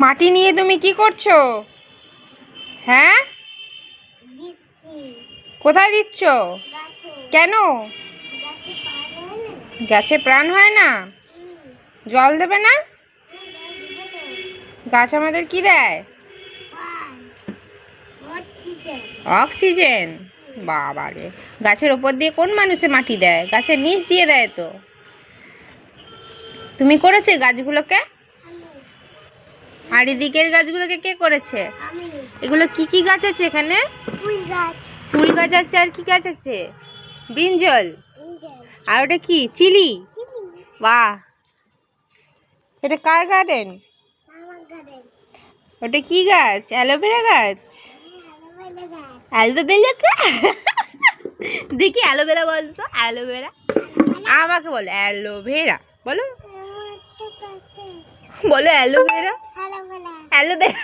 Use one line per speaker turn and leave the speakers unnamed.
মাটি নিয়ে তুমি কি করছো? হ্যাঁ, কোথায় দিচ্ছ? কেন? গাছে প্রাণ হয় না? জল দেবে না? গাছ আমাদের কি দেয়? অক্সিজেন। বাবারে, গাছের ওপর দিয়ে কোন মানুষে মাটি দেয়? গাছের নিচ দিয়ে দেয় তো। তুমি করেছো গাছগুলোকে? আর এদিকের গাছগুলোকে কে করেছে? এগুলো কি কি গাছ আছে এখানে? ফুল গাছ আছে, আর কি গাছ আছে? ব্রিঞ্জল। আর ওটা কি? চিলি। বাহ, এটা কার গার্ডেন? ওটা কি গাছ? অ্যালোভেরা গাছ। অ্যালোভেরা গাছ। দেখি অ্যালোভেরা বলতো। অ্যালোভেরা আমাকে বলো। অ্যালোভেরা বলো, বলো অ্যালোভেরা। অ্যালোভেরা।